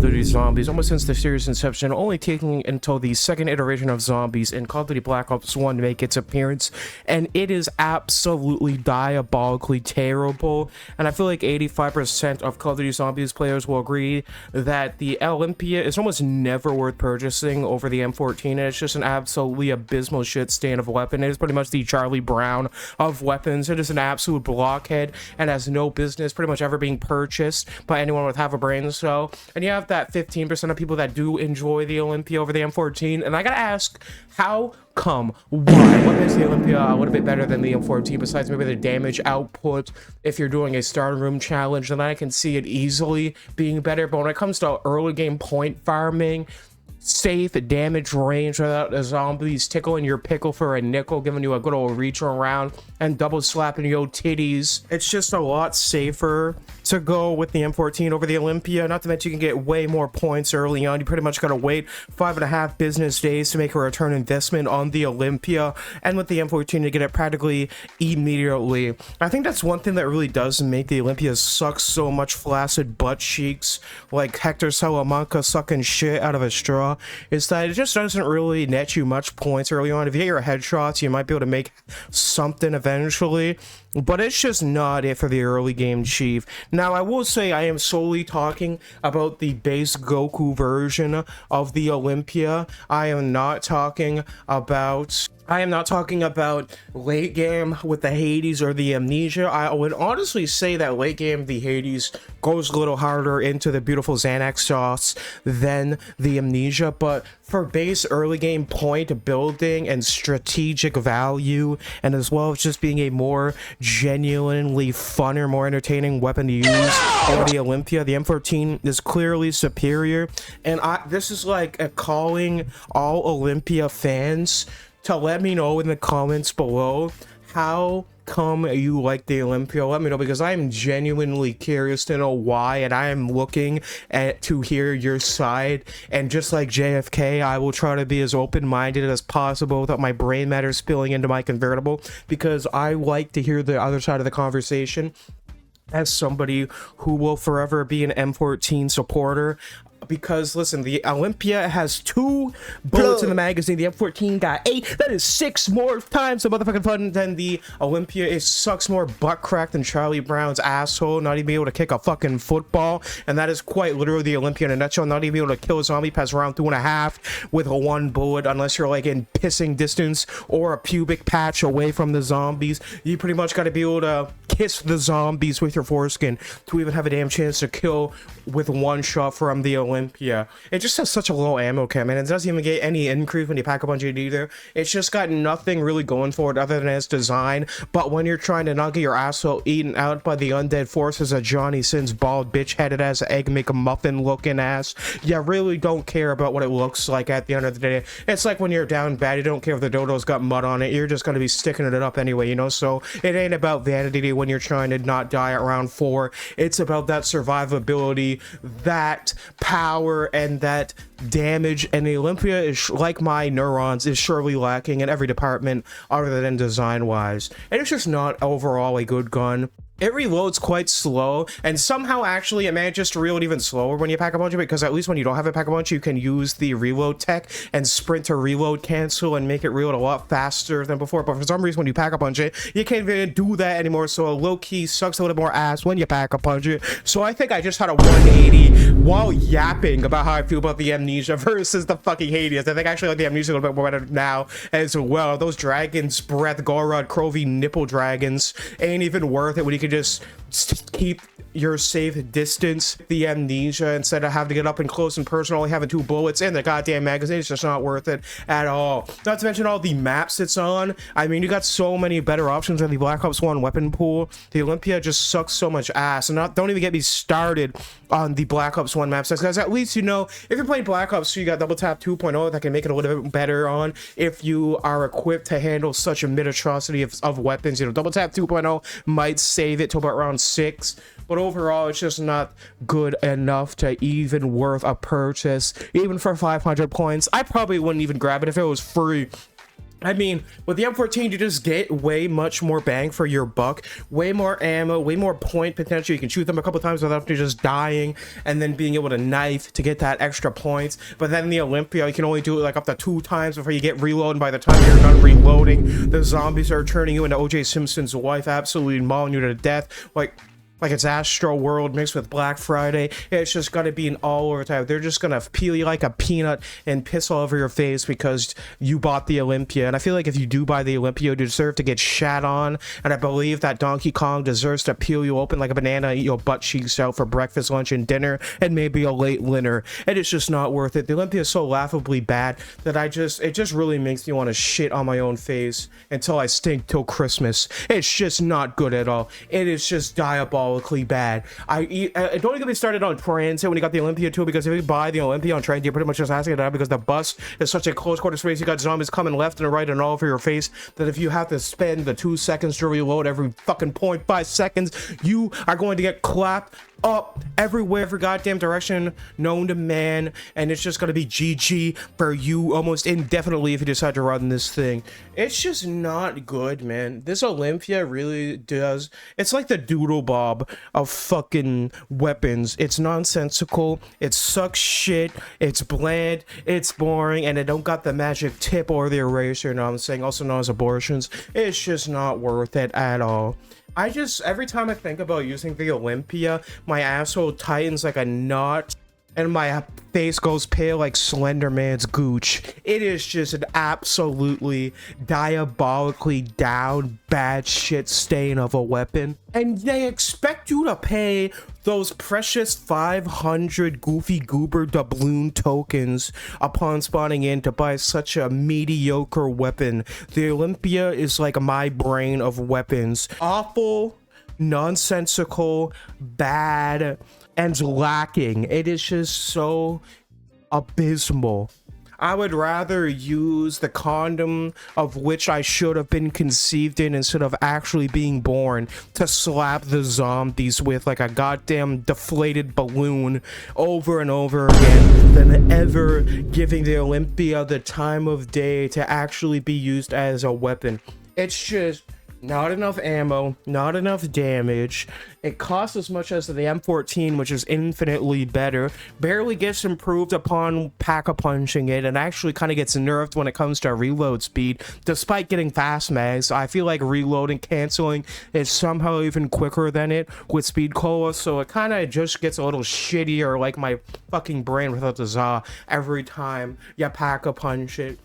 Duty Zombies almost since the series' inception, only taking until the second iteration of Zombies in Call of Duty Black Ops 1 to make its appearance, and it is absolutely diabolically terrible. And I feel like 85% of Call of Duty Zombies players will agree that the Olympia is almost never worth purchasing over the M14, and it's just an absolutely abysmal shit stand of weapon. It is pretty much the Charlie Brown of weapons. It is an absolute blockhead and has no business pretty much ever being purchased by anyone with half a brain. So, and you have that 15% of people that do enjoy the Olympia over the M14, and I gotta ask, how come? Why? What makes the Olympia a little bit better than the M14 besides maybe the damage output? If you're doing a starting room challenge, then I can see it easily being better, but when it comes to early game point farming, safe damage range without the zombies tickling your pickle for a nickel, giving you a good old reach around and double slapping your titties, it's just a lot safer to go with the M14 over the Olympia. Not to mention you can get way more points early on. You pretty much gotta wait 5.5 business days to make a return investment on the Olympia, and with the M14 you get it practically immediately. I think that's one thing that really does make the Olympia suck so much flaccid butt cheeks like Hector Salamanca sucking shit out of a straw, is that it just doesn't really net you much points early on. If you get your headshots, you might be able to make something eventually, but it's just not it for the early game, Chief. Now, I will say I am solely talking about the base Goku version of the Olympia. I am not talking about late game with the Hades or the Amnesia. I would honestly say that late game, the Hades goes a little harder into the beautiful Xanax sauce than the Amnesia, but for base early game point building and strategic value, and as well as just being a more genuinely funner, more entertaining weapon to use over the Olympia, the M14 is clearly superior. And this is like a calling all Olympia fans to let me know in the comments below how come you like the Olympia. Let me know, because I'm genuinely curious to know why, and I am looking to hear your side. And just like JFK, I will try to be as open-minded as possible without my brain matter spilling into my convertible, because I like to hear the other side of the conversation as somebody who will forever be an M14 supporter. Because listen, the Olympia has 2 bullets in the magazine. The M14 got 8. That is 6 more times the motherfucking fun than the Olympia. It sucks more butt crack than Charlie Brown's asshole, not even able to kick a fucking football. And that is quite literally the Olympia in a nutshell. Not even able to kill a zombie past round 2.5 with 1 bullet, unless you're like in pissing distance or a pubic patch away from the zombies. You pretty much got to be able to kiss the zombies with your foreskin to even have a damn chance to kill with 1 shot from the Olympia. It just has such a low ammo count, man. It doesn't even get any increase when you pack a bunch of it either. It's just got nothing really going for it other than its design. But when you're trying to not get your asshole eaten out by the undead forces of Johnny Sin's bald bitch-headed ass egg McMuffin looking ass, you really don't care about what it looks like at the end of the day. It's like when you're down bad, you don't care if the dodo's got mud on it, you're just gonna be sticking it up anyway, you know? So it ain't about vanity when you're trying to not die at round 4. It's about that survivability, that power, and that damage. And the Olympia is, like my neurons, is surely lacking in every department other than design wise, and it's just not overall a good gun. It reloads quite slow, and somehow actually it manages to reload even slower when you pack a bunch of it, because at least when you don't have a pack a bunch, you can use the reload tech and sprint to reload cancel and make it reload a lot faster than before. But for some reason when you pack a bunch of it, you can't even do that anymore, so a low-key sucks a little more ass when you pack a bunch of it. So I think I just had a 180 while yapping about how I feel about the Amnesia versus the fucking Hades. I think I actually like the Amnesia a little bit more better now as well. Those dragons breath Gorod Crovey nipple dragons ain't even worth it when you can just keep your safe distance. The Amnesia, instead of having to get up and close and personal, only having 2 bullets in the goddamn magazine, it's just not worth it at all. Not to mention all the maps it's on. I mean, you got so many better options than the Black Ops 1 weapon pool. The Olympia just sucks so much ass. And don't even get me started on the Black Ops 1 maps, because at least, you know, if you're playing Black Ops 2, you got Double Tap 2.0 that can make it a little bit better on if you are equipped to handle such a mid-atrocity of weapons. You know, Double Tap 2.0 might save it till about round 6, but overall it's just not good enough to even worth a purchase. Even for 500 points, I probably wouldn't even grab it if it was free. I mean, with the M14, you just get way much more bang for your buck, way more ammo, way more point potential. You can shoot them a couple times without just dying and then being able to knife to get that extra points. But then in the Olympia, you can only do it like up to 2 times before you get reloaded. By the time you're done reloading, the zombies are turning you into OJ Simpson's wife, absolutely mauling you to death. Like it's Astro World mixed with Black Friday. It's just gonna be an all over time. They're just gonna peel you like a peanut and piss all over your face because you bought the Olympia. And I feel like if you do buy the Olympia, you deserve to get shat on. And I believe that Donkey Kong deserves to peel you open like a banana, eat your butt cheeks out for breakfast, lunch, and dinner, and maybe a late dinner. And it's just not worth it. The Olympia is so laughably bad that it just really makes me want to shit on my own face until I stink till Christmas. It's just not good at all. It is just diabolical. Bad. Don't even get me started on transit when you got the Olympia too, because if you buy the Olympia on transit, you're pretty much just asking it out because the bus is such a close quarter space. You got zombies coming left and right and all over your face that if you have to spend the 2 seconds to reload every fucking 0.5 seconds, you are going to get clapped up everywhere, every goddamn direction known to man, and it's just gonna be GG for you almost indefinitely if you decide to run this thing. It's just not good, man. This Olympia really does. It's like the doodle bob of fucking weapons. It's nonsensical. It sucks shit. It's bland. It's boring, and it don't got the magic tip or the eraser. You know what I'm saying? Also known as abortions. It's just not worth it at all. Every time I think about using the Olympia, my asshole tightens like a knot and my face goes pale like Slender Man's gooch. It is just an absolutely diabolically down bad shit stain of a weapon. And they expect you to pay those precious 500 goofy goober doubloon tokens upon spawning in to buy such a mediocre weapon. The Olympia is like my brain of weapons. Awful, nonsensical, bad, and lacking. It is just so abysmal. I would rather use the condom of which I should have been conceived in instead of actually being born to slap the zombies with like a goddamn deflated balloon over and over again than ever giving the Olympia the time of day to actually be used as a weapon. It's just not enough ammo, not enough damage. It costs as much as the M14, which is infinitely better. Barely gets improved upon pack-a-punching it, and actually kind of gets nerfed when it comes to reload speed. Despite getting fast mags, I feel like reloading, canceling is somehow even quicker than it with speed cola, so it kind of just gets a little shittier, like my fucking brain without the za, every time you pack-a-punch it.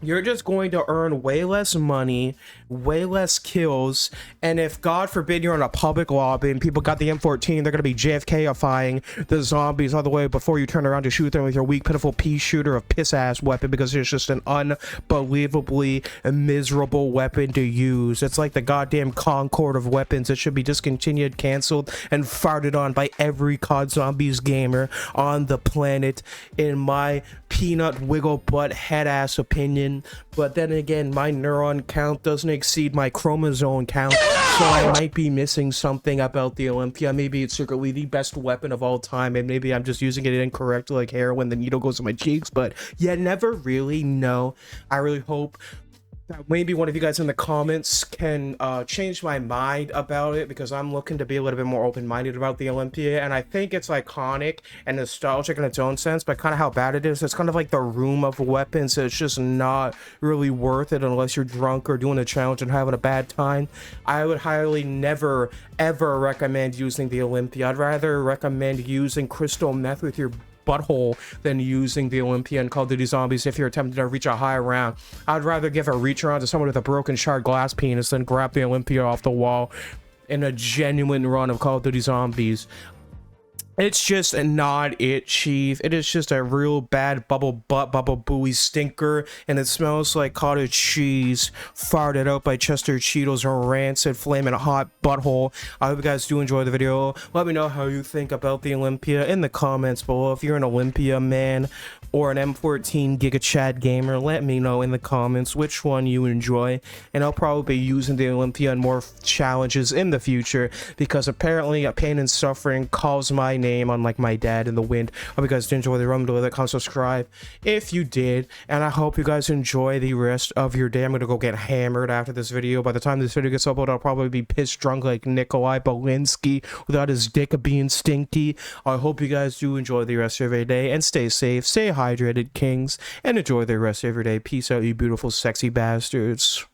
You're just going to earn way less money, way less kills, and if, God forbid, you're in a public lobby and people got the M14, they're going to be JFK-ifying the zombies all the way before you turn around to shoot them with your weak, pitiful pea shooter of piss-ass weapon because it's just an unbelievably miserable weapon to use. It's like the goddamn Concord of weapons. It should be discontinued, canceled, and farted on by every COD Zombies gamer on the planet, in my peanut-wiggle-butt head-ass opinion. But then again, my neuron count doesn't exceed my chromosome count, so I might be missing something about the Olympia. Maybe it's secretly the best weapon of all time, and maybe I'm just using it incorrectly like heroin, the needle goes in my cheeks, but you never really know. I really hope that maybe one of you guys in the comments can change my mind about it, because I'm looking to be a little bit more open-minded about the Olympia, and I think it's iconic and nostalgic in its own sense, but kind of how bad it is. It's kind of like the room of weapons. It's just not really worth it unless you're drunk or doing a challenge and having a bad time. I would highly never, ever recommend using the Olympia. I'd rather recommend using crystal meth with your butthole than using the Olympia in Call of Duty Zombies if you're attempting to reach a high round. I'd rather give a reach around to someone with a broken shard glass penis than grab the Olympia off the wall in a genuine run of Call of Duty Zombies. It's just not it, Chief. It is just a real bad bubble butt, bubble buoy stinker, and it smells like cottage cheese farted out by Chester Cheetos or rancid flaming hot butthole. I hope you guys do enjoy the video. Let me know how you think about the Olympia in the comments below. If you're an Olympia man or an M14 Giga Chad gamer, let me know in the comments which one you enjoy, and I'll probably be using the Olympia in more challenges in the future, because apparently a pain and suffering calls my name name, unlike my dad in the wind. Hope you guys did enjoy the rumble. Like, comment, subscribe if you did, and I hope you guys enjoy the rest of your day. I'm gonna go get hammered after this video. By the time this video gets uploaded, I'll probably be pissed drunk like Nikolai Belinsky without his dick being stinky. I hope you guys do enjoy the rest of your day, and stay safe, stay hydrated, kings, and enjoy the rest of your day. Peace out, you beautiful, sexy bastards.